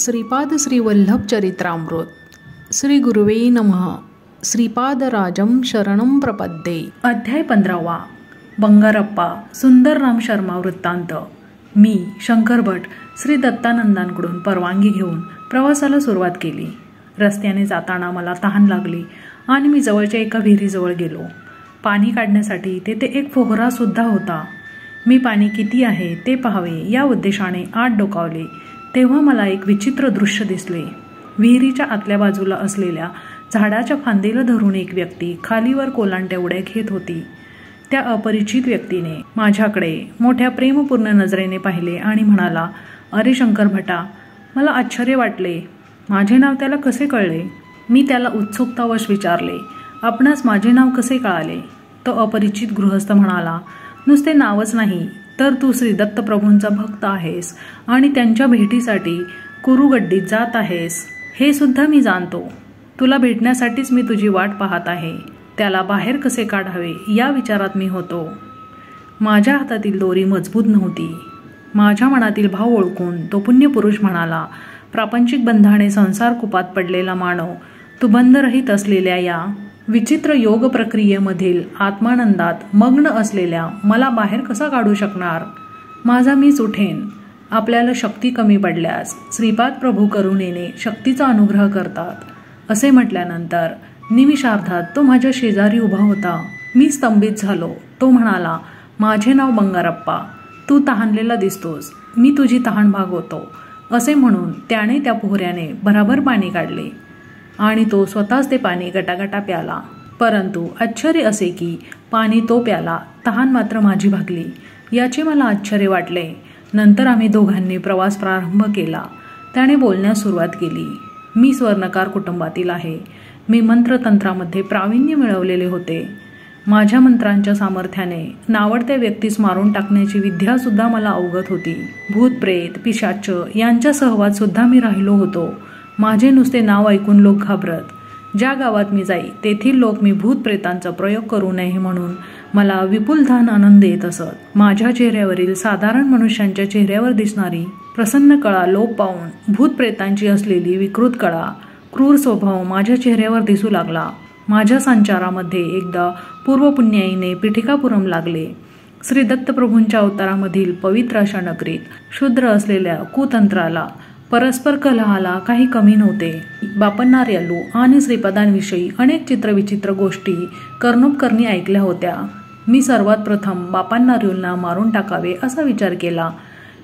श्रीपाद श्री वल्लभ चरित्रामृत श्री गुरुवे नमः. श्रीपादराजं शरणं प्रपद्ये. अध्याय 15. बंगारप्पा सुंदरराम शर्मा वृत्तांत. मी शंकर भट श्री दत्तानंदांकडून परवानगी घेऊन प्रवासाला सुरुवात केली. रस्त्याने जाताना मला तहान लागली आणि मी जवळच्या एका विहिरीजवळ गेलो. पाणी काढण्यासाठी तेथे एक फोहरा सुद्धा होता. मी पाणी किती आहे ते पाहावे या उद्देशाने आत डोकावले तेव्हा मला एक विचित्र दृश्य दिसले. विहिरीच्या आतल्या बाजूला असलेल्या झाडाच्या फांदीला धरून एक व्यक्ती खालीवर कोलांट्या उड्या घेत होती. त्या अपरिचित व्यक्तीने माझ्याकडे मोठ्या प्रेमपूर्ण नजरेने पाहिले आणि म्हणाला, अरे शंकर भटा, मला आश्चर्य वाटले. माझे नाव त्याला कसे कळले? मी त्याला उत्सुकतावश विचारले, आपणास माझे नाव कसे कळाले? तो अपरिचित गृहस्थ म्हणाला, नुसते नावच नाही तर तू श्री दत्तप्रभूंचा भक्त आहेस आणि त्यांच्या भेटीसाठी कुरुगड्डीत जात आहेस हे सुद्धा मी जाणतो. तुला भेटण्यासाठीच मी तुझी वाट पाहत आहे. त्याला बाहेर कसे काढावे या विचारात मी होतो. माझ्या हातातील दोरी मजबूत नव्हती. माझ्या मनातील भाव ओळखून तो पुण्यपुरुष म्हणाला, प्रापंचिक बंधाने संसार कुपात पडलेला मानव, तू बंधरहित असलेल्या या विचित्र योग प्रक्रियेमधील आत्मानंदात मग्न असलेल्या मला बाहेर कसा काढू शकणार? माझा मीच उठेन. आपल्याला शक्ती कमी पडल्यास श्रीपाद प्रभू करुणेने शक्तीचा अनुग्रह करतात असे म्हटल्यानंतर निमिषार्धात तो माझ्या शेजारी उभा होता. मी स्तंभित झालो. तो म्हणाला, माझे नाव बंगारप्पा, तू तहानलेला दिसतोस, मी तुझी तहान भागवतो असे म्हणून त्याने त्या पोहऱ्याने भराभर पाणी काढले आणि तो स्वतःच ते पाणी गटागटा प्याला. परंतु आश्चर्य असे की पाणी तो प्याला, तहान मात्र माझी भागली. याचे मला आश्चर्य वाटले. नंतर आम्ही दोघांनी प्रवास प्रारंभ केला. त्याने बोलण्यास सुरुवात केली. मी स्वर्णकार कुटुंबातील आहे. मी मंत्रतंत्रामध्ये प्रावीण्य मिळवलेले होते. माझ्या मंत्रांच्या सामर्थ्याने नावडत्या व्यक्तीस मारून टाकण्याची विद्या सुद्धा मला अवगत होती. भूत प्रेत पिशाच यांच्या सहवास सुद्धा मी राहिलो होतो. माझे नुसते नाव ऐकून लोक घाबरत. ज्या गावात मी जाई तेथील लोक मी भूत प्रेतांचा प्रयोग करू नये म्हणून मला विपुल धन आनंद देत असत. माझ्या चेहऱ्यावरील साधारण मनुष्यांच्या चेहऱ्यावर दिसणारी प्रसन्न कळा लोप पाहून भूत प्रेतांची असलेली विकृत कळा, क्रूर स्वभाव माझ्या चेहऱ्यावर दिसू लागला. माझ्या संचारामध्ये एकदा पूर्वपुण्याईने पिठिकापुरम लागले. श्री दत्तप्रभूंच्या अवतारामधील पवित्र अशा नगरीत शूद्र असलेल्या कुतंत्राला, परस्पर कलहाला काही कमी नव्हते. बापन्नार्यालू आणि श्रीपादांविषयी अनेक चित्रविचित्र गोष्टी कर्णोपकर्णी ऐकल्या होत्या. मी सर्वात प्रथम बापन्नार्यालूंना मारून टाकावे असा विचार केला.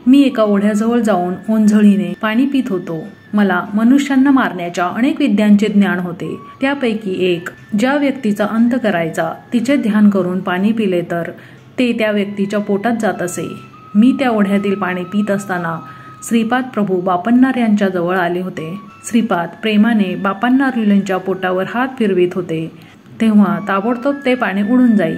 मी एका ओढ्याजवळ जाऊन ओंझळीने पाणी पित होतो. मला मनुष्यांना मारण्याच्या अनेक विद्यांचे ज्ञान होते. त्यापैकी एक, ज्या व्यक्तीचा अंत करायचा तिचे ध्यान करून पाणी पिले तर ते त्या व्यक्तीच्या पोटात जात असे. मी त्या ओढ्यातील पाणी पित असताना श्रीपाद प्रभू बापन्नार्यांच्या जवळ आले होते. श्रीपाद प्रेमाने बापन्नार्यांच्या पोटावर हात फिरवित होते तेव्हा ताबडतोब ते पाणी उडून जाई.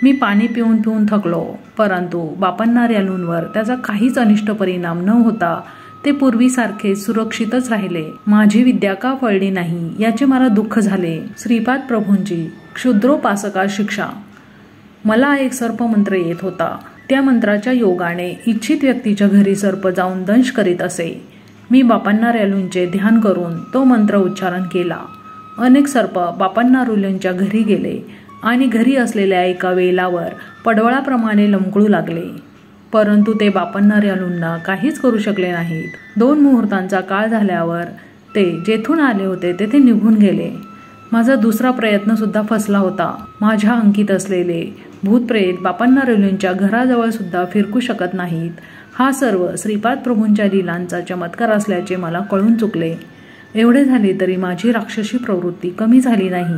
मी पाणी पिऊन पिऊन थकलो, परंतु बापन्नार्यांवर त्याचा काहीच अनिष्ट परिणाम न होता ते पूर्वीसारखे सुरक्षितच राहिले. माझी विद्या का फळली नाही याचे मला दुःख झाले. श्रीपाद प्रभूंची क्षुद्रोपासका शिक्षा. मला एक सर्पमंत्र येत होता. त्या मंत्राच्या योगाने इच्छित व्यक्तीच्या घरी सर्प जाऊन दंश करीत असे. मी बापन्नार्यांचे ध्यान करून तो मंत्र उच्चारण केला. अनेक सर्प बापन्नार्यांच्या घरी गेले आणि घरी असलेल्या एका वेलावर पडवळाप्रमाणे लमकळू लागले. परंतु ते बापन्नार्यांना काहीच करू शकले नाहीत. 2 मुहूर्तांचा काळ झाल्यावर ते जेथून आले होते तेथे निघून गेले. माझा दुसरा प्रयत्न सुद्धा फसला होता. माझ्या अंकित असलेले भूतप्रेत बापन्नार्यांच्या घराजवळ सुद्धा फिरकू शकत नाहीत. हा सर्व श्रीपाद प्रभूंच्या लीलांचा चमत्कार असल्याचे मला कळून चुकले. एवढे झाले तरी माझी राक्षसी प्रवृत्ती कमी झाली नाही.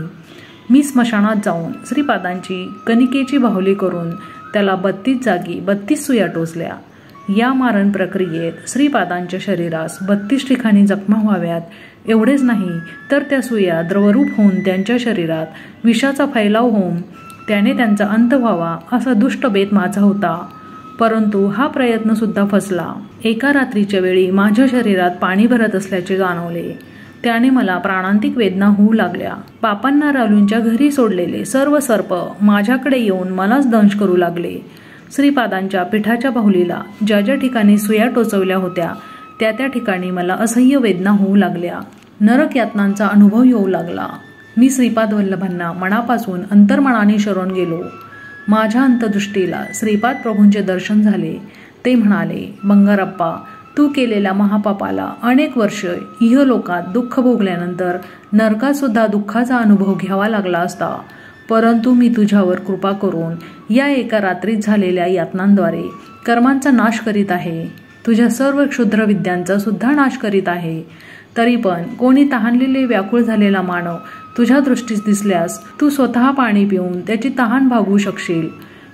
मी स्मशानात जाऊन श्रीपादांची कणिकेची बाहुली करून त्याला 32 जागी 32 सुया टोचल्या. या मारण प्रक्रियेत श्रीपादांच्या शरीरास 32 ठिकाणी जखमा व्हाव्यात एवढेच नाही तर त्या सुया द्रवरूप होऊन त्यांच्या शरीरात विषाचा फैलाव होऊन त्याने त्यांचा अंत व्हावा असा दुष्ट बेत माझा होता. परंतु हा प्रयत्न सुद्धा फसला. एका रात्रीच्या वेळी माझ्या शरीरात पाणी भरत असल्याचे जाणवले. त्याने मला प्राणांतिक वेदना होऊ लागल्या. बापन्नार्यांच्या घरी सोडलेले सर्व सर्प माझ्याकडे येऊन मलाच दंश करू लागले. श्रीपादांच्या पिठाच्या बाहुलीला ज्या ज्या ठिकाणी सुया टोचवल्या होत्या त्या त्या ठिकाणी मला असह्य वेदना होऊ लागल्या. नरक यातनांचा अनुभव येऊ लागला. मी श्रीपाद वल्लभांना मनापासून अंतर्मनाने शरण गेलो. माझ्या अंतदृष्टीला श्रीपाद प्रभूंचे दर्शन झाले. ते म्हणाले, बंगारप्पा, तू केलेल्या महापापाला अनेक वर्ष इहलोकात दुःख भोगल्यानंतर नरकात सुद्धा दुःखाचा अनुभव घ्यावा लागला असता. परंतु मी तुझ्यावर कृपा करून या एका रात्रीत झालेल्या यातनांद्वारे कर्मांचा नाश करीत आहे. तुझ्या सर्व क्षुद्र विद्यांचा सुद्धा नाश करीत आहे. तरी पण कोणी तहानलेले व्याकुळ झालेला मानव तुझ्या दृष्टीस दिसल्यास तू स्वतः पाणी पिऊन त्याची तहान भागवू शकशील.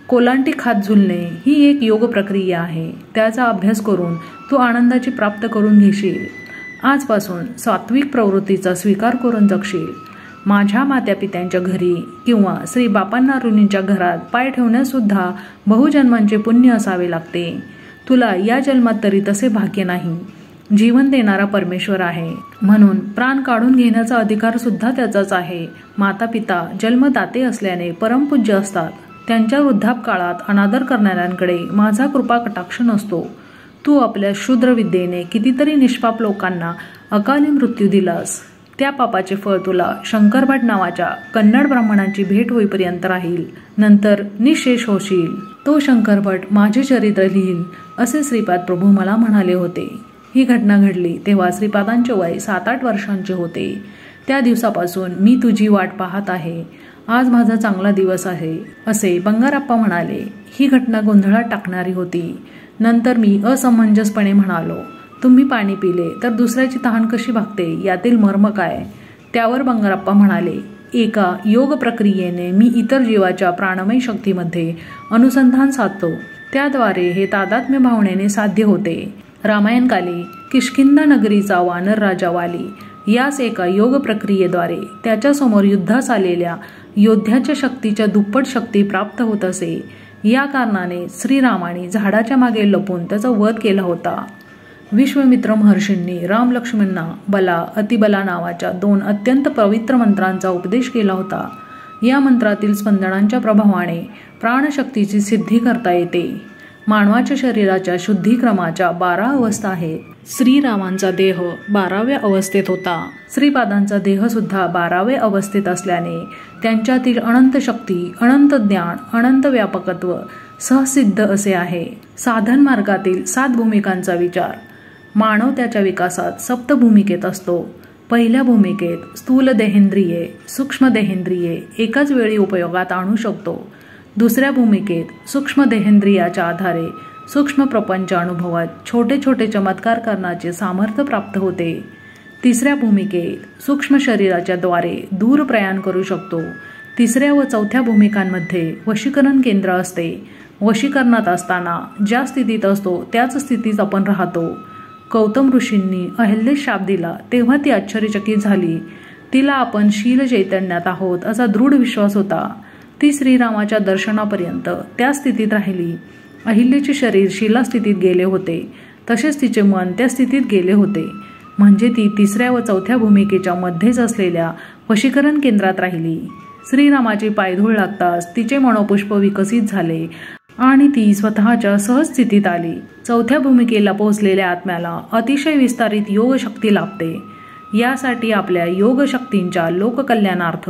कोलांटी खात झुलणे ही एक योग प्रक्रिया आहे. त्याचा अभ्यास करून तू आनंदाची प्राप्त करून घेशील. आजपासून सात्विक प्रवृत्तीचा स्वीकार करून जगशील. माझ्या मात्यापित्यांच्या घरी किंवा श्री बापांनारुनींच्या घरात पाय ठेवण्यास सुद्धा बहुजन्मांचे पुण्य असावे लागते. तुला या जन्मात तरी तसे भाग्य नाही. जीवन देणारा परमेश्वर आहे, म्हणून प्राण काढून घेण्याचा अधिकार सुद्धा त्याचाच आहे. माता पिता जन्मदाते असल्याने परमपूज्य असतात. त्यांच्या वृद्धापकाळात अनादर करणाऱ्यांकडे माझा कृपा कटाक्ष नसतो. तू आपल्या शूद्र विद्येने कितीतरी निष्पाप लोकांना अकाली मृत्यू दिलास. त्या पापाचे फळ तुला शंकरभट नावाच्या कन्नड ब्राह्मणांची भेट होईपर्यंत राहील. नंतर निःशेष होशील. तो शंकरभट माझे चरित्र लिहील असे श्रीपाद प्रभू मला म्हणाले होते. ही घटना घडली तेव्हा श्रीपादांचे वय 7-8 वर्षांचे होते. त्या दिवसापासून मी तुझी वाट पाहत आहे. आज माझा चांगला दिवस आहे असे बंगारप्पा म्हणाले. ही घटना गोंधळात टाकणारी होती. नंतर मी असमंजसपणे म्हणालो, तुम्ही पाणी पिले तर दुसऱ्याची तहान कशी भागते, यातील मर्म काय? त्यावर बंगारप्पा म्हणाले, एका योग प्रक्रियेने मी इतर जीवाच्या प्राणमय शक्तीमध्ये अनुसंधान साधतो. त्याद्वारे हे तादात्म्य भावनेने साध्य होते. रामायणकाली किष्किंधा नगरीचा वानर राजा वाली यास एका योग प्रक्रियेद्वारे त्याच्यासमोर युद्धास आलेल्या योद्ध्याच्या शक्तीच्या दुप्पट शक्ती प्राप्त होत असे. या कारणाने श्रीरामाने झाडाच्या मागे लपून त्याचा वध केला होता. विश्वामित्र महर्षींनी राम लक्ष्मणांना बला अतिबला नावाच्या 2 अत्यंत पवित्र मंत्रांचा उपदेश केला होता. या मंत्रातील स्पंदनांच्या प्रभावाने प्राणशक्तीची सिद्धी करता येते. मानवाच्या शरीराच्या शुद्धीक्रमाच्या 12 अवस्था आहेत. श्रीरामांचा देह 12व्या अवस्थेत होता. श्रीपादांचा देह सुद्धा 12व्या अवस्थेत असल्याने त्यांच्यातील अनंत शक्ती, अनंत ज्ञान, अनंत व्यापकत्व सहसिद्ध असे आहे. साधन मार्गातील 7 भूमिकांचा विचार. मानव त्याच्या विकासात 7 भूमिकेत असतो. पहिल्या भूमिकेत स्थूल देहेंद्रिये, सूक्ष्म देहेंद्रिये एकाच वेळी उपयोगात आणू शकतो. दुसऱ्या भूमिकेत सूक्ष्म देहेंद्रियाच्या आधारे सूक्ष्म प्रपंच अनुभवत छोटे छोटे चमत्कार करण्याचे सामर्थ्य प्राप्त होते. तिसऱ्या भूमिकेत सूक्ष्म शरीराच्या द्वारे दूर प्रयाण करू शकतो. तिसऱ्या व चौथ्या भूमिकांमध्ये वशीकरण केंद्र असते. वशीकरणात असताना ज्या स्थितीत असतो त्याच स्थितीत आपण राहतो. गौतम ऋषींनी अहल्येस शाप दिला तेव्हा ती आश्चर्यचकित झाली. तिला आपण शील चैतन्यात आहोत असा दृढ विश्वास होता. ती श्रीरामाच्या दर्शनापर्यंत त्या स्थितीत राहिली. अहिल्याचे शरीर शिला स्थितीत गेले होते, तसेच तिचे मन त्या स्थितीत गेले होते. म्हणजे ती तिसऱ्या व चौथ्या भूमिकेच्या मध्येच असलेल्या वशीकरण केंद्रात राहिली. श्रीरामाची पायधूळ लागताच तिचे मनोपुष्प विकसित झाले आणि ती स्वतःच्या सहज स्थितीत आली. चौथ्या भूमिकेला पोहोचलेल्या आत्म्याला अतिशय विस्तारित योग शक्ती लाभते. यासाठी आपल्या योग शक्तींच्या लोककल्याणार्थ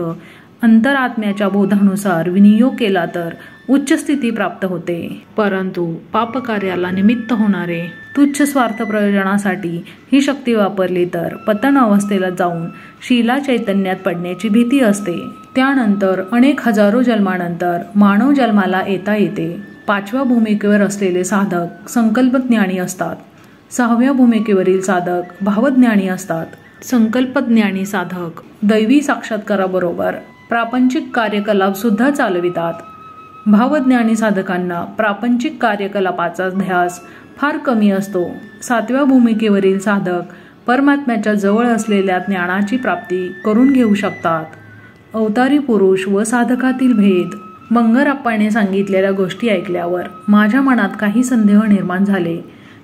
अंतरात्म्याच्या बोधानुसार विनियोग केला तर उच्च स्थिती प्राप्त होते. परंतु पापकार्याला निमित्त होणारे तुच्छ स्वार्थ प्रयोजनासाठी ही शक्ती वापरली तर पतन अवस्थेला जाऊन शीला चैतन्यात पडण्याची भीती असते. त्यानंतर अनेक हजारो जन्मानंतर मानव जन्माला येता येते. 5व्या भूमिकेवर असलेले साधक संकल्पज्ञानी असतात. 6व्या भूमिकेवरील साधक भावज्ञानी असतात. संकल्पज्ञानी साधक दैवी साक्षात्काराबरोबर प्रापंचिक कार्यकलाप सुद्धा चालवितात. भावज्ञानी साधकांना प्रापंचिक कार्यकलापाचा ध्यास फार कमी असतो. 7व्या भूमिकेवरील साधक परमात्म्याच्या जवळ असलेल्या ज्ञानाची प्राप्ती करून घेऊ शकतात. अवतारी पुरुष व साधकातील भेद. बंगारप्पाने सांगितलेल्या गोष्टी ऐकल्यावर माझ्या मनात काही संदेह निर्माण झाले.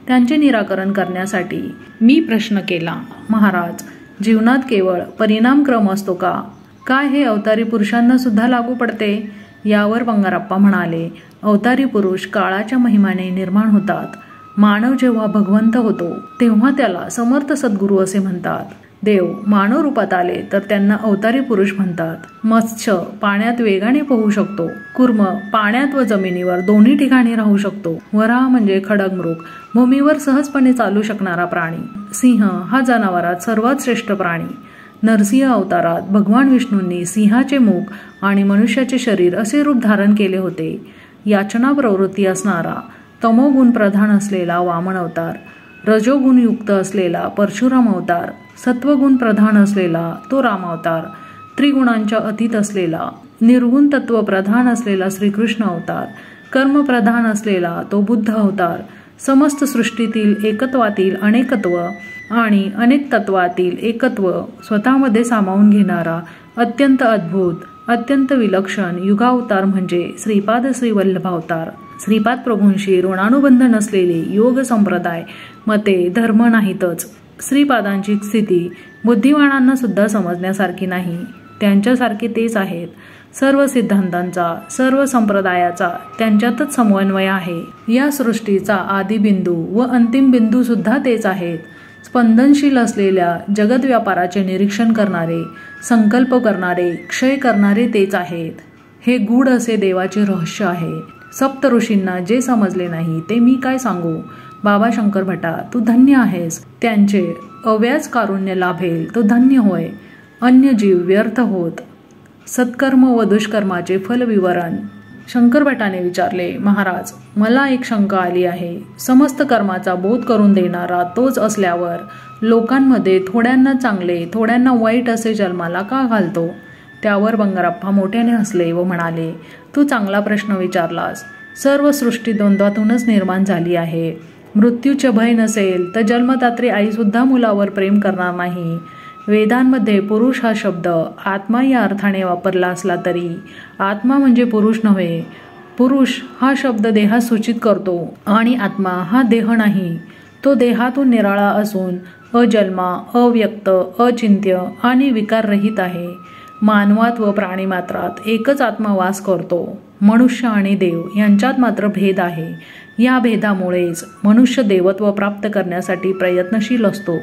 त्यांचे निराकरण करण्यासाठी मी प्रश्न केला, महाराज, जीवनात केवळ परिणामक्रम असतो का? काय हे अवतारी पुरुषांना सुद्धा लागू पडते? यावर बंगारप्पा म्हणाले, अवतारी पुरुष काळाच्या महिमाने निर्माण होतात. मानव जेव्हा भगवंत होतो तेव्हा त्याला समर्थ सद्गुरू असे म्हणतात. देव मानव रूपात आले तर त्यांना अवतारी पुरुष म्हणतात. मत्स्य पाण्यात वेगाने पोहू शकतो. कूर्म पाण्यात व जमिनीवर दोन्ही ठिकाणी राहू शकतो. वराह म्हणजे खडगमृग, भूमीवर सहजपणे चालू शकणारा प्राणी. सिंह हा जनावरात सर्वात श्रेष्ठ प्राणी. नरसिंह अवतारात भगवान विष्णूंनी सिंहाचे मुख आणि मनुष्याचे शरीर असे रूप धारण केले होते. याचना प्रवृत्ती असणारा तमोगुण प्रधान असलेला वामन अवतार, रजोगुणयुक्त असलेला परशुराम अवतार, सत्वगुण प्रधान असलेला तो राम अवतार, त्रिगुणांच्या अतीत असलेला निर्गुण तत्व प्रधान असलेला श्रीकृष्ण अवतार, कर्म प्रधान असलेला तो बुद्ध अवतार, समस्त सृष्टीतील एकत्वातील अनेकत्व आणि अनेक तत्वातील एकत्व स्वतःमध्ये सामावून घेणारा अत्यंत अद्भुत, अत्यंत विलक्षण युगावतार म्हणजे श्रीपाद श्री वल्लभ अवतार. श्रीपाद प्रभूंशी ऋणानुबंध नसलेले योग संप्रदाय, मते, धर्म नाहीतच. श्रीपादांची स्थिती बुद्धिमानांना सुद्धा समजण्यासारखी नाही. त्यांच्यासारखे तेच आहेत. सर्व सिद्धांतांचा, सर्व संप्रदायाचा त्यांच्यातच समन्वय आहे. या सृष्टीचा आदिबिंदू व अंतिम बिंदू सुद्धा तेच आहेत. स्पंदनशील असलेल्या जगत व्यापाराचे निरीक्षण करणारे, संकल्प करणारे, क्षय करणारे तेच आहेत. हे गूढ असे देवाचे रहस्य आहे. सप्त ऋषींना जे समजले नाही ते मी काय सांगू. बाबा शंकर भटा, तू धन्य आहेस. त्यांचे अव्याज कारुण्य लाभेल तो धन्य होय. अन्य जीव व्यर्थ होत. सत्कर्म व दुष्कर्माचे फल विवरण. शंकर भटाने विचारले, महाराज, मला एक शंका आली आहे. समस्त कर्माचा बोध करून देणारा तोच असल्यावर लोकांमध्ये थोड्यांना चांगले थोड्यांना वाईट असे जन्माला का घालतो? त्यावर बंगारप्पा मोठ्याने हसले व म्हणाले, तू चांगला प्रश्न विचारलास. सर्व सृष्टी द्वंद्वातूनच निर्माण झाली आहे. मृत्यूचे भय नसेल तर जन्मदात्री आई सुद्धा मुलावर प्रेम करणार नाही. वेदांमध्ये पुरुष हा शब्द आत्मा या अर्थाने वापरला असला तरी आत्मा म्हणजे पुरुष नव्हे. पुरुष हा शब्द देहास सूचित करतो आणि आत्मा हा देह नाही. तो देहातून निराळा असून अजन्मा, अव्यक्त, अचिंत्य आणि विकाररहित आहे. मानवात व प्राणीमात्रात एकच आत्मा वास करतो. मनुष्य आणि देव यांच्यात मात्र भेद आहे. या भेदामुळेच मनुष्य देवत्व प्राप्त करण्यासाठी प्रयत्नशील असतो.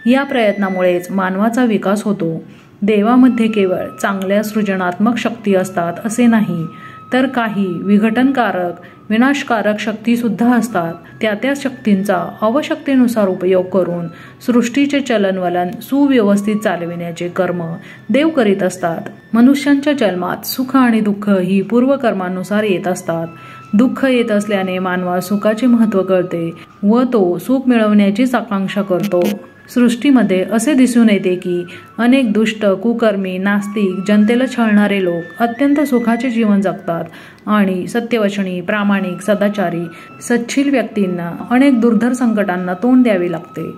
या प्रयत्नामुळेच मानवाचा विकास होतो. देवामध्ये केवळ चांगल्या सृजनात्मक शक्ती असतात असे नाही, तर काही विघटनकारक, विनाशकारक शक्तीसुद्धा असतात. त्या शक्तींचा आवश्यकतेनुसार उपयोग करून सृष्टीचे चलनवलन सुव्यवस्थित चालविण्याचे कर्म देव करीत असतात. मनुष्यांच्या जन्मात सुख आणि दुःख ही पूर्वकर्मानुसार येत असतात. दुःख येत असल्याने मानवास सुखाचे महत्त्व कळते व तो सुख मिळवण्याचीच आकांक्षा करतो. सृष्टीमध्ये असे दिसून येते की अनेक दुष्ट, कुकर्मी, नास्तिक, जनतेला छळणारे लोक अत्यंत सुखाचे जीवन जगतात आणि सत्यवचनी, प्रामाणिक, सदाचारी, सच्छील व्यक्तींना अनेक दुर्धर संकटांना तोंड द्यावे लागते.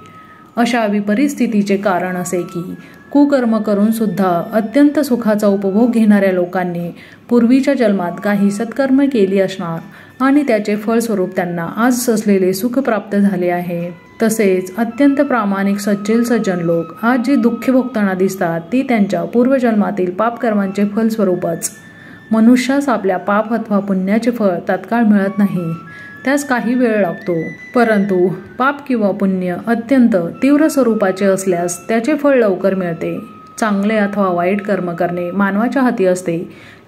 अशा विपरीत स्थितीचे कारण असे की कुकर्म करून सुद्धा अत्यंत सुखाचा उपभोग घेणाऱ्या लोकांनी पूर्वीच्या जन्मात काही सत्कर्म केली असणार आणि त्याचे फळस्वरूप त्यांना आज असलेले सुख प्राप्त झाले आहे. तसेच अत्यंत प्रामाणिक सच्चेल सज्जन लोक आज जी दुःखे भोगताना दिसतात ती त्यांच्या पूर्वजन्मातील पापकर्मांचे फलस्वरूपच. मनुष्यास आपल्या पाप अथवा पुण्याचे फळ तत्काळ मिळत नाही, त्यास काही वेळ लागतो. परंतु पाप किंवा पुण्य अत्यंत तीव्र स्वरूपाचे असल्यास त्याचे फळ लवकर मिळते. चांगले अथवा वाईट कर्म करणे मानवाच्या हाती असते.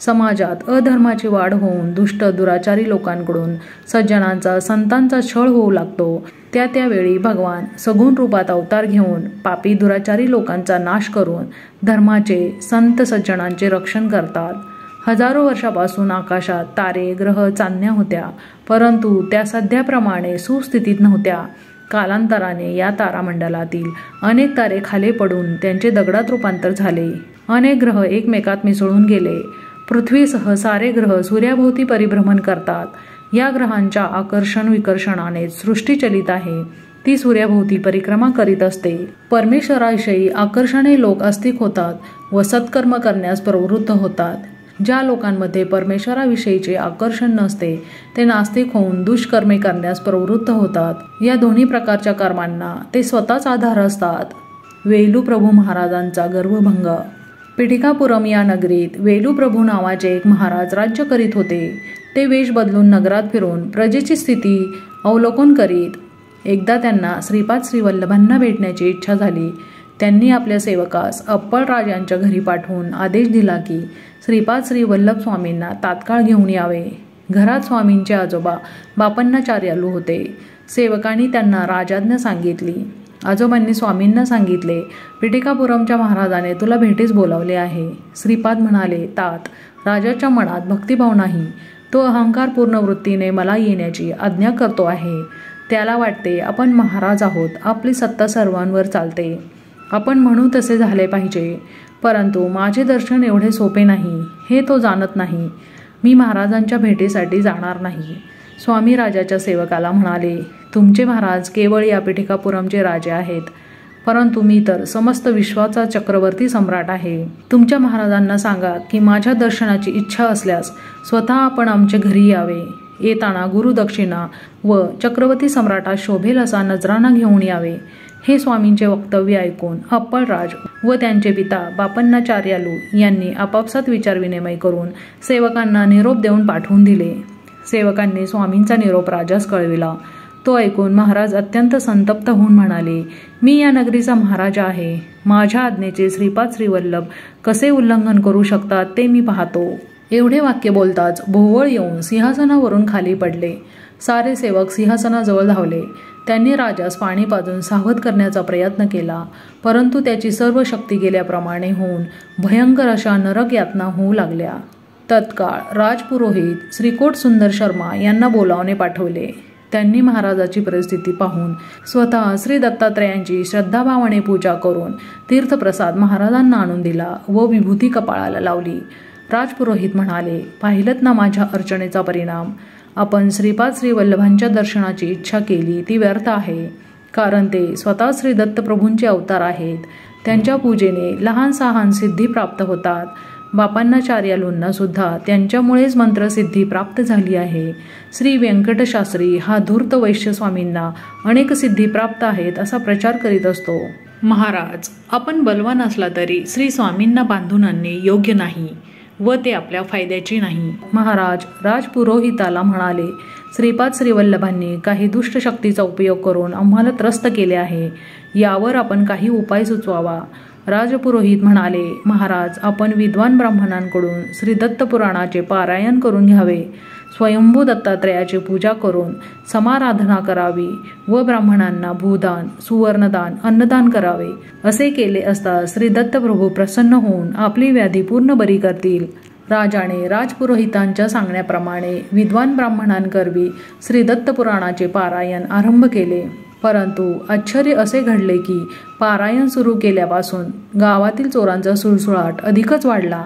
समाजात अधर्माची वाढ होऊन दुष्ट दुराचारी लोकांकडून सज्जनांचा, संतांचा छळ होऊ लागतो. त्यावेळी भगवान सगुण रूपात अवतार घेऊन पापी दुराचारी लोकांचा नाश करून धर्माचे, संत सज्जनांचे रक्षण करतात. हजारो वर्षापासून आकाशात तारे, ग्रह, चांदण्या होत्या, परंतु त्या सध्याप्रमाणे सुस्थितीत नव्हत्या. कालांतराने या तारामंडलातील अनेक तारे खाली पडून त्यांचे दगडात रूपांतर झाले. अनेक ग्रह एकमेकात मिसळून गेले. पृथ्वीसह सारे ग्रह सूर्याभोवती परिभ्रमण करतात. या ग्रहांच्या आकर्षण विकर्षणाने सृष्टी चलित आहे. ती सूर्याभोवती परिक्रमा करीत असते. परमेश्वराविषयी आकर्षणे लोक आस्तिक होतात व सत्कर्म करण्यास प्रवृत्त होतात. ज्या लोकांमध्ये परमेश्वराविषयीचे आकर्षण नसते ते नास्तिक होऊन दुष्कर्मे करण्यास प्रवृत्त होतात. या दोन्ही प्रकारच्या कर्मांना ते स्वतःच आधार असतात. वेलूप्रभू महाराजांचा गर्वभंग. पिठिकापुरम या नगरीत वेलूप्रभू नावाचे एक महाराज राज्य करीत होते. ते वेश बदलून नगरात फिरून प्रजेची स्थिती अवलोकन करीत एकदा त्यांना श्रीपाद श्रीवल्लभांना भेटण्याची इच्छा झाली. त्यांनी आपल्या सेवकास अप्पलराज यांच्या घरी पाठवून आदेश दिला की श्रीपाद श्रीवल्लभ स्वामींना तात्काळ घेऊन यावे. घरात स्वामींचे आजोबा बापन्नाचार्यालू होते. सेवकांनी त्यांना राजाज्ञा सांगितली. आजोबांनी स्वामींना सांगितले, पिटिकापुरमच्या महाराजाने तुला भेटीस बोलावले आहे. श्रीपाद म्हणाले, तात, राजाच्या मनात भक्तिभाव नाही. तो अहंकारपूर्ण वृत्तीने मला येण्याची आज्ञा करतो आहे. त्याला वाटते आपण महाराज आहोत, आपली सत्ता सर्वांवर चालते. आपण म्हणू तसे झाले पाहिजे. परंतु माझे दर्शन एवढे सोपे नाही, हे तो जाणत नाही. मी महाराजांच्या भेटीसाठी जाणार नाही. स्वामी राजाच्या सेवकाला म्हणाले, तुमचे महाराज केवळ या पिटिकापुरमचे राजे आहेत, परंतु मी तर समस्त विश्वाचा चक्रवर्ती सम्राट आहे. तुमच्या महाराजांना सांगा की माझ्या दर्शनाची इच्छा असल्यास स्वतः आपण आमच्या घरी यावे. येताना गुरुदक्षिणा व चक्रवर्ती सम्राटास शोभेल असा नजराणा घेऊन यावे. हे स्वामींचे वक्तव्य ऐकून अप्पलराज व त्यांचे पिता बापन्नाचार्यालू यांनी आपापसात विचारविनिमय करून सेवकांना निरोप देऊन पाठवून दिले. सेवकांनी स्वामींचा निरोप राजास कळविला. तो ऐकून महाराज अत्यंत संतप्त होऊन म्हणाले, मी या नगरीचा महाराजा आहे. माझ्या आज्ञेचे श्रीपाद श्रीवल्लभ कसे उल्लंघन करू शकतात ते मी पाहतो. एवढे वाक्य बोलताच भोवळ येऊन सिंहासनावरून खाली पडले. सारे सेवक सिंहासनाजवळ धावले. त्यांनी राजास पाणी पाजून सावध करण्याचा प्रयत्न केला, परंतु त्याची सर्व शक्ती गेल्याप्रमाणे होऊन भयंकर अशा नरक यातना होऊ लागल्या. तत्काळ राजपुरोहित श्रीकोट सुंदर शर्मा यांना बोलावणे पाठवले. त्यांनी महाराजाची परिस्थिती पाहून स्वतः श्री दत्तात्रयांची श्रद्धाभावाने पूजा करून तीर्थप्रसाद महाराजांना आणून दिला व विभूती कपाळाला लावली. राजपुरोहित म्हणाले, पाहिलत ना माझ्या अर्चनेचा परिणाम. आपण श्रीपाद श्रीवल्लभांच्या दर्शनाची इच्छा केली ती व्यर्थ आहे, कारण ते स्वतः श्री दत्तप्रभूंचे अवतार आहेत. त्यांच्या पूजेने लहान सहान सिद्धी प्राप्त होतात. बापन्नाचार्यालूंना सुद्धा त्यांच्यामुळेच मंत्रसिद्धी प्राप्त झाली आहे. श्री व्यंकटशास्त्री हा धूर्त वैश्य स्वामींना अनेक सिद्धी प्राप्त आहेत असा प्रचार करीत असतो. महाराज, आपण बलवान असला तरी श्री स्वामींना बांधून आणणे योग्य नाही व ते आपल्या फायद्याचे नाही. महाराज राजपुरोहिताला म्हणाले, श्रीपाद श्रीवल्लभांनी काही दुष्ट शक्तीचा उपयोग करून आम्हाला त्रस्त केले आहे. यावर आपण काही उपाय सुचवावा. राजपुरोहित म्हणाले, महाराज, आपण विद्वान ब्राह्मणांकडून श्री दत्त पुराणाचे पारायण करून घ्यावे. स्वयंभू दत्तात्रयाची पूजा करून समाराधना करावी व ब्राह्मणांना भूदान, सुवर्णदान, अन्नदान करावे. असे केले असता श्री दत्तप्रभू प्रसन्न होऊन आपली व्याधी पूर्ण बरी करतील. राजाने राजपुरोहितांच्या सांगण्याप्रमाणे विद्वान ब्राह्मणांकरवी श्री दत्त पुराणाचे पारायण आरंभ केले. परंतु आश्चर्य असे घडले की पारायण सुरू केल्यापासून गावातील चोरांचा सुळसुळाट अधिकच वाढला.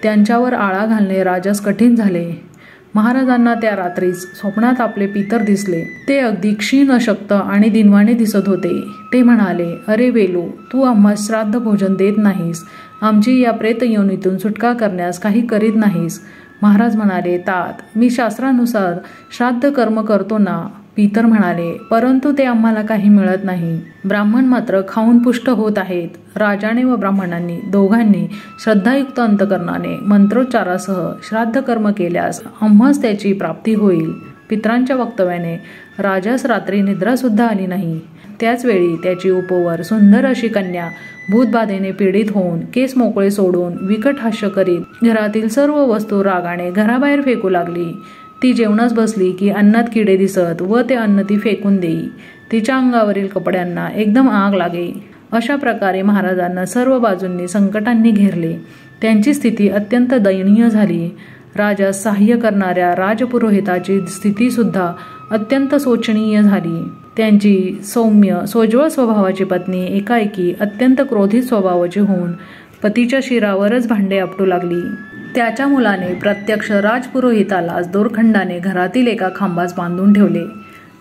त्यांच्यावर आळा घालणे राजास कठीण झाले. महाराजांना त्या रात्रीच स्वप्नात आपले पितर दिसले. ते अगदी क्षीण, अशक्त आणि दिनवाणे दिसत होते. ते म्हणाले, अरे वेलू, तू आम्हा श्राद्ध भोजन देत नाहीस. आमची या प्रेत योनीतून सुटका करण्यास काही करीत नाहीस. महाराज म्हणाले, तात, मी शास्त्रानुसार श्राद्ध कर्म करतो ना. पितर म्हणाले, परंतु ते आम्हाला काही मिळत नाही. ब्राह्मण मात्र खाऊन पुष्ट होत आहेत. राजाने व ब्राह्मणांनी दोघांनी श्रद्धायुक्त अंतकरणाने मंत्रोच्चारासह श्राद्ध कर्म केल्यास आम्हास त्याची प्राप्ती होईल. पितरांच्या वक्तव्याने राजास रात्री निद्रा सुद्धा आली नाही. त्याचवेळी त्याची उपवर सुंदर अशी कन्या भूतबाधेने पीडित होऊन केस मोकळे सोडून विकट हास्य करीत घरातील सर्व वस्तू रागाने घराबाहेर फेकू लागली. ती जेवणास बसली की अन्नात किडे दिसत व ते अन्न ती फेकून देई. तिच्या अंगावरील कपड्यांना एकदम आग लागे. अशा प्रकारे महाराजांना सर्व बाजूंनी संकटांनी घेरले. त्यांची स्थिती अत्यंत दयनीय झाली. राजास सहाय्य करणाऱ्या राजपुरोहिताची स्थिती सुद्धा अत्यंत शोचनीय झाली. त्यांची सौम्य सोज्वळ स्वभावाची पत्नी एकाएकी अत्यंत क्रोधित स्वभावाची होऊन पतीच्या शिरावरच भांडे आपटू लागली. त्याच्या मुलाने प्रत्यक्ष राजपुरोहितालाच दोरखंडाने घरातील एका खांबास बांधून ठेवले.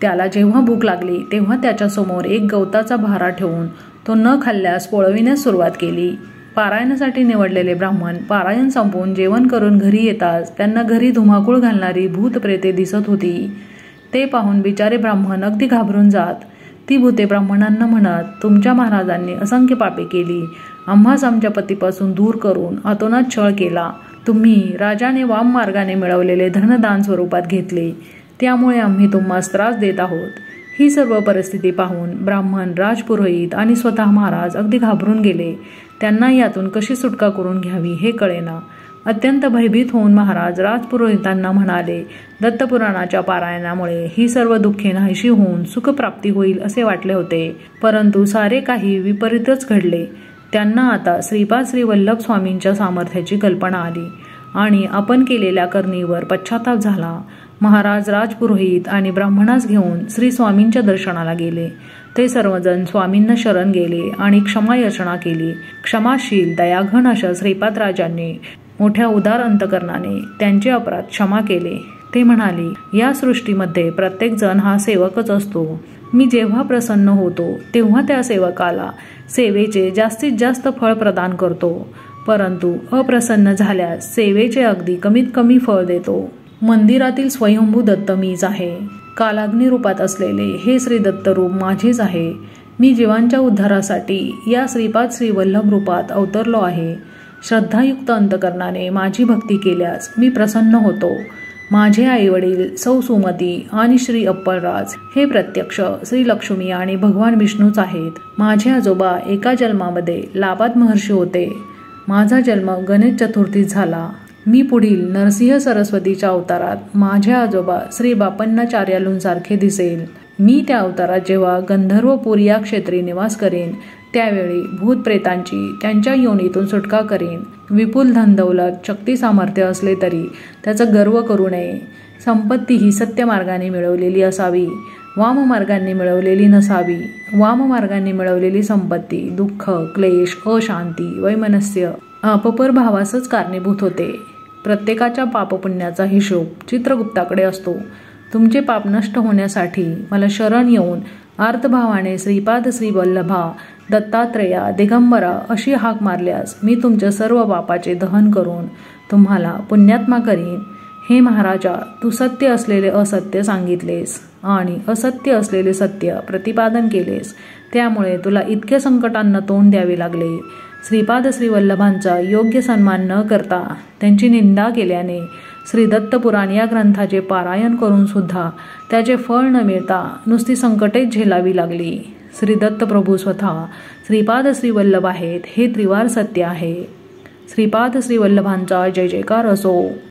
त्याला जेव्हा भूक लागली तेव्हा त्याच्यासमोर एक गवताचा भारा ठेवून तो न खाल्ल्यास पोळविण्यास सुरुवात केली. पारायणासाठी निवडलेले ब्राह्मण पारायण संपवून जेवण करून घरी येताच त्यांना घरी धुमाकूळ घालणारी भूतप्रेते दिसत होती. ते पाहून बिचारे ब्राह्मण अगदी घाबरून जात. ती भूते ब्राह्मणांना म्हणत, तुमच्या महाराजांनी असंख्य पापे केली. आम्हास आमच्या पतीपासून दूर करून अतोनात छळ केला. तुम्ही राजाने वाम मार्गाने मिळवलेले धनदान स्वरूपात घेतले. त्यामुळे आम्ही तुम्हास त्रास देत आहोत. ही सर्व परिस्थिती पाहून ब्राह्मण, राजपुरोहित आणि स्वतः महाराज अगदी घाबरून गेले. त्यांना यातून कशी सुटका करून घ्यावी हे कळेना. अत्यंत भयभीत होऊन महाराज राजपुरोहितांना म्हणाले, दत्तपुराणाच्या पारायणामुळे ही सर्व दुःखे नाहीशी होऊन सुखप्राप्ती होईल असे वाटले होते, परंतु सारे काही विपरीतच घडले. त्यांना आता श्रीपाद श्री वल्लभ स्वामींच्या सामर्थ्याची कल्पना आली आणि आपण केलेल्या करणीवर पश्चाताप झाला. महाराज राजपुरोहित आणि ब्राह्मणास घेऊन श्री स्वामींच्या दर्शनाला गेले. ते सर्वजण स्वामींना शरण गेले आणि क्षमायाचना केली. क्षमाशील दयाघन अशा श्रीपादराजांनी मोठ्या उदार अंतकरणाने त्यांचे अपराध क्षमा केले. ते म्हणाले, या सृष्टीमध्ये प्रत्येक जण हा सेवकच असतो. मी जेव्हा प्रसन्न होतो तेव्हा त्या सेवकाला सेवेचे जास्तीत जास्त फळ प्रदान करतो, परंतु अप्रसन्न झाल्यास सेवेचे अगदी कमीत कमी फळ देतो. मंदिरातील स्वयंभू दत्त मीच आहे. कालाग्नी रूपात असलेले हे श्री दत्त रूप माझेच आहे. मी जीवांच्या उद्धारासाठी या श्रीपाद श्री वल्लभ रूपात अवतरलो आहे. श्रद्धायुक्त अंतकरणाने माझी भक्ती केल्यास मी प्रसन्न होतो. माझे आईवडील सौ सुमती आणि श्री अप्पलराज हे प्रत्यक्ष श्री लक्ष्मी आणि भगवान विष्णूच आहेत. माझे आजोबा एका जन्मामध्ये लाबाद महर्षी होते. माझा जन्म गणेश चतुर्थीत झाला. मी पुढील नरसिंह सरस्वतीच्या अवतारात माझे आजोबा श्री बापन्नाचार्यालूंसारखे दिसेल. मी त्या अवतारात जेव्हा गंधर्वपूर या क्षेत्री निवास करेन त्यावेळी भूतप्रेतांची त्यांच्या योनीतून सुटका करेन. विपुल धनदौलत शक्ती सामर्थ्य असले तरी त्याचा गर्व करू नये. संपत्ती ही सत्य मार्गाने मिळवलेली असावी, वाममार्गाने मिळवलेली नसावी. वाममार्गाने मिळवलेली संपत्ती दुःख, क्लेश, अशांती, वैमनस्य, अपपर भावासच कारणीभूत होते. प्रत्येकाच्या पापपुण्याचा हिशोब चित्रगुप्ताकडे असतो. तुमचे पाप नष्ट होण्यासाठी मला शरण येऊन अर्थभावाने श्रीपाद श्री वल्लभा, दत्तात्रेया, दिगंबरा अशी हाक मारल्यास मी तुमच्या सर्व पापाचे दहन करून तुम्हाला पुण्यात्मा करीन. हे महाराजा, तू सत्य असलेले असत्य सांगितलेस आणि असत्य असलेले सत्य प्रतिपादन केलेस, त्यामुळे तुला इतक्या संकटांना तोंड द्यावे लागले. श्रीपाद श्री वल्लभांचा योग्य सन्मान न करता त्यांची निंदा केल्याने श्री दत्तपुराण या ग्रंथाचे पारायण करून सुद्धा त्याचे फळ न मिळता नुसती संकटेच झेलावी लागली. श्री दत्त प्रभू स्वतः श्रीपाद श्री वल्लभ आहेत हे त्रिवार सत्य आहे. श्रीपाद श्री वल्लभांचा जय जयकार असो.